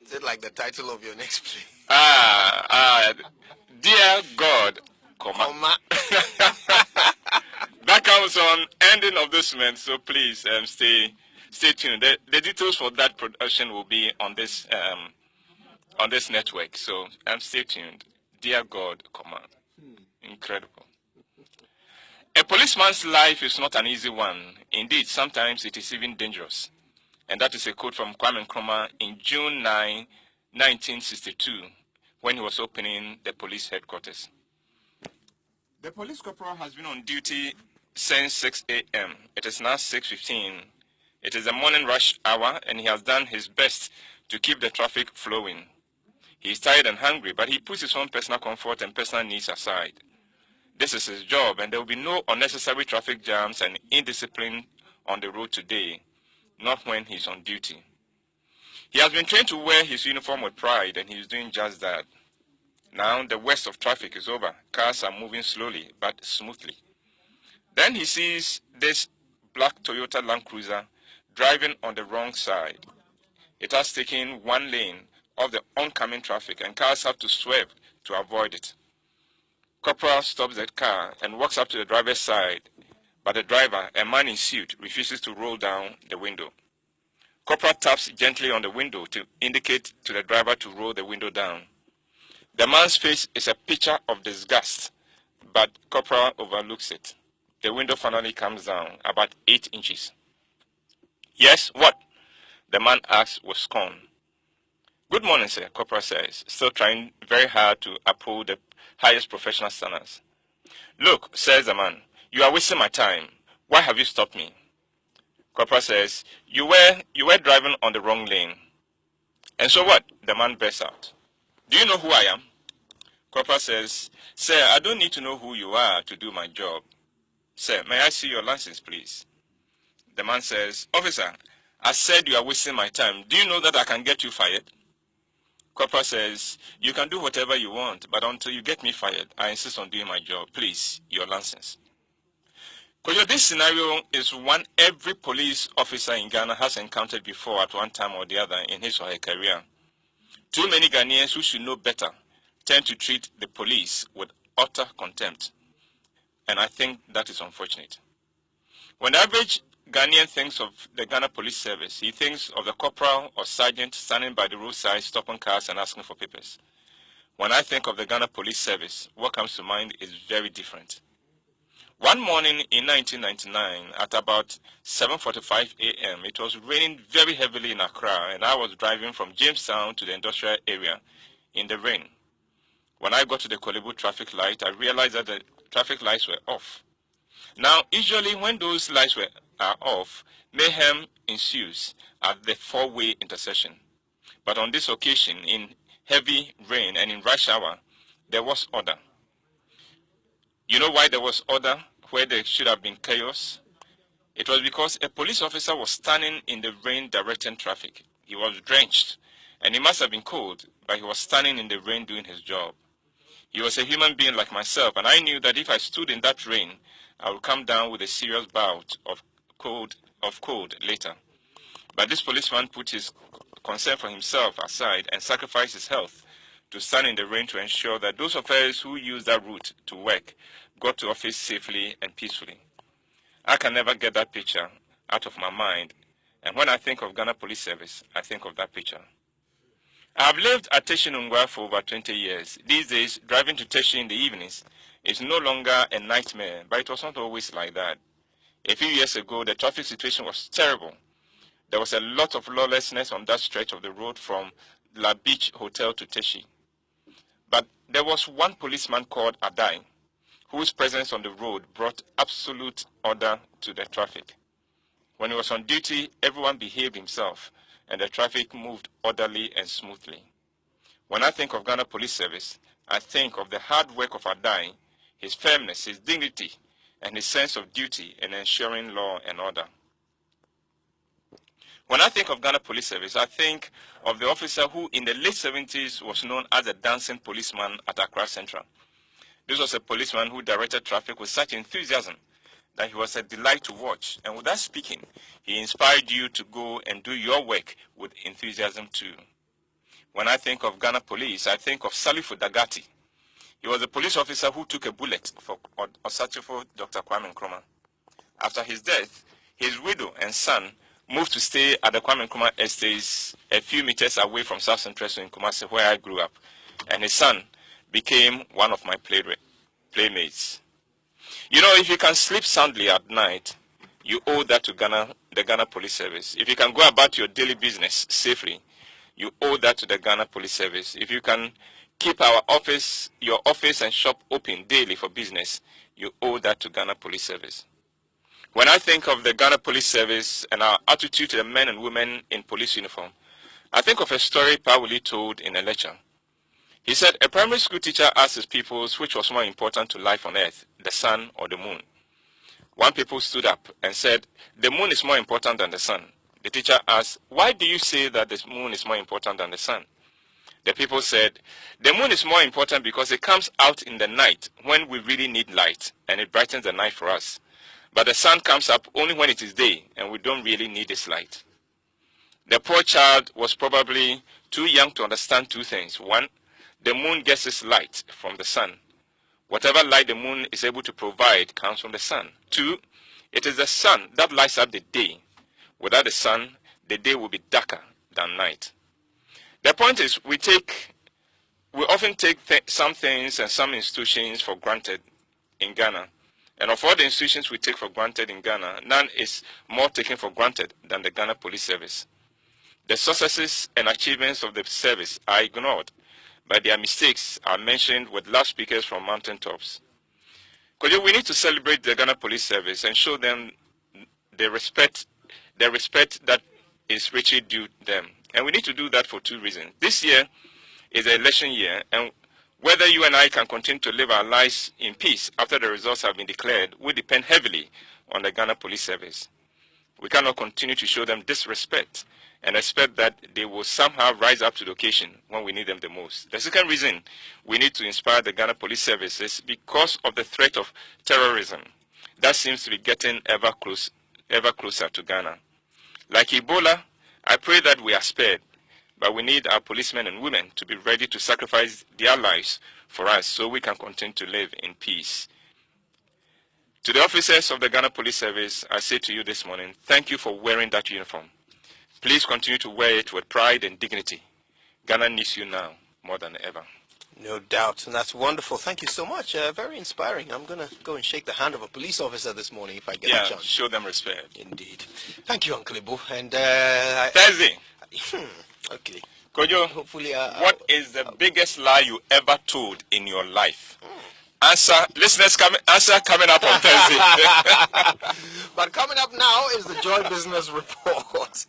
Is it like the title of your next play? Dear God, comma. That comes on ending of this month, so please stay tuned. The details for that production will be on this network. So stay tuned. Dear God, comma. Incredible. A policeman's life is not an easy one. Indeed, sometimes it is even dangerous. And that is a quote from Kwame Nkrumah in June 9, 1962, when he was opening the police headquarters. The police corporal has been on duty since 6 a.m. It is now 6:15. It is the morning rush hour, and he has done his best to keep the traffic flowing. He is tired and hungry, but he puts his own personal comfort and personal needs aside. This is his job, and there will be no unnecessary traffic jams and indiscipline on the road today, not when he's on duty. He has been trained to wear his uniform with pride, and he is doing just that. Now the worst of traffic is over. Cars are moving slowly but smoothly. Then he sees this black Toyota Land Cruiser driving on the wrong side. It has taken one lane of the oncoming traffic, and cars have to swerve to avoid it. Corporal stops the car and walks up to the driver's side, but the driver, a man in suit, refuses to roll down the window. Corporal taps gently on the window to indicate to the driver to roll the window down. The man's face is a picture of disgust, but Corporal overlooks it. The window finally comes down, about 8 inches. Yes, what? The man asks with scorn. Good morning, sir, Corporal says, still trying very hard to uphold the highest professional standards. Look, says the man, you are wasting my time. Why have you stopped me? Corporal says, you were driving on the wrong lane. And so what? The man bursts out. Do you know who I am? Corporal says, sir, I don't need to know who you are to do my job. Sir, may I see your license, please? The man says, officer, I said you are wasting my time. Do you know that I can get you fired? Corporal says, you can do whatever you want, but until you get me fired, I insist on doing my job. Please, your license. Koyo, this scenario is one every police officer in Ghana has encountered before at one time or the other in his or her career. Too many Ghanaians who should know better tend to treat the police with utter contempt. And I think that is unfortunate. When the average Ghanaian thinks of the Ghana Police Service, he thinks of the corporal or sergeant standing by the roadside, stopping cars and asking for papers. When I think of the Ghana Police Service, what comes to mind is very different. One morning in 1999, at about 7:45 a.m., it was raining very heavily in Accra, and I was driving from Jamestown to the industrial area in the rain. When I got to the Kolebu traffic light, I realized that the traffic lights were off. Now, usually when those lights are off, mayhem ensues at the four-way intersection. But on this occasion, in heavy rain and in rush hour, there was order. You know why there was order where there should have been chaos? It was because a police officer was standing in the rain directing traffic. He was drenched, and he must have been cold, but he was standing in the rain doing his job. He was a human being like myself, and I knew that if I stood in that rain, I would come down with a serious bout of cold later. But this policeman put his concern for himself aside and sacrificed his health to stand in the rain to ensure that those of us who used that route to work got to office safely and peacefully. I can never get that picture out of my mind, and when I think of Ghana Police Service, I think of that picture. I have lived at Teshinungwa for over 20 years. These days, driving to Teshi in the evenings is no longer a nightmare, but it was not always like that. A few years ago, the traffic situation was terrible. There was a lot of lawlessness on that stretch of the road from La Beach Hotel to Teshi. But there was one policeman called Adai, whose presence on the road brought absolute order to the traffic. When he was on duty, everyone behaved himself, and the traffic moved orderly and smoothly. When I think of Ghana Police Service, I think of the hard work of Adai, his firmness, his dignity, and his sense of duty in ensuring law and order. When I think of Ghana Police Service, I think of the officer who in the late 70s was known as the dancing policeman at Accra Central. This was a policeman who directed traffic with such enthusiasm that he was a delight to watch. And without speaking, he inspired you to go and do your work with enthusiasm too. When I think of Ghana police, I think of Salifu Dagati. He was a police officer who took a bullet for Osachifo Dr. Kwame Nkrumah. After his death, his widow and son moved to stay at the Kwame Nkrumah Estates a few meters away from South Central in Kumasi, where I grew up. And his son became one of my playmates. You know, if you can sleep soundly at night, you owe that to the Ghana Police Service. If you can go about your daily business safely, you owe that to the Ghana Police Service. If you can keep your office and shop open daily for business, you owe that to Ghana Police Service. When I think of the Ghana Police Service and our attitude to the men and women in police uniform, I think of a story Pawuli told in a lecture. He said a primary school teacher asked his pupils which was more important to life on earth, the sun or the moon. One pupil stood up and said, the moon is more important than the sun. The teacher asked, why do you say that the moon is more important than the sun? The people said, the moon is more important because it comes out in the night when we really need light, and it brightens the night for us. But the sun comes up only when it is day, and we don't really need its light. The poor child was probably too young to understand two things. One, the moon gets its light from the sun. Whatever light the moon is able to provide comes from the sun. Two, it is the sun that lights up the day. Without the sun, the day will be darker than night. The point is, we often take some things and some institutions for granted in Ghana. And of all the institutions we take for granted in Ghana, none is more taken for granted than the Ghana Police Service. The successes and achievements of the service are ignored, but their mistakes are mentioned with loudspeakers from mountaintops. We need to celebrate the Ghana Police Service and show them the respect that is richly due them. And we need to do that for two reasons. This year is an election year, and whether you and I can continue to live our lives in peace after the results have been declared will depend heavily on the Ghana Police Service. We cannot continue to show them disrespect and expect that they will somehow rise up to the occasion when we need them the most. The second reason we need to inspire the Ghana Police Service is because of the threat of terrorism that seems to be getting ever closer to Ghana. Like Ebola, I pray that we are spared, but we need our policemen and women to be ready to sacrifice their lives for us so we can continue to live in peace. To the officers of the Ghana Police Service, I say to you this morning, thank you for wearing that uniform. Please continue to wear it with pride and dignity. Ghana needs you now more than ever. No doubt, and that's wonderful. Thank you so much. Very inspiring. I'm going to go and shake the hand of a police officer this morning if I get a chance. Show them respect. Indeed. Thank you, Uncle Ibu. And Thursday. Okay. Kojo, hopefully, what is the biggest lie you ever told in your life? Answer, listeners, answer coming up on Thursday. But coming up now is the Joy Business Report.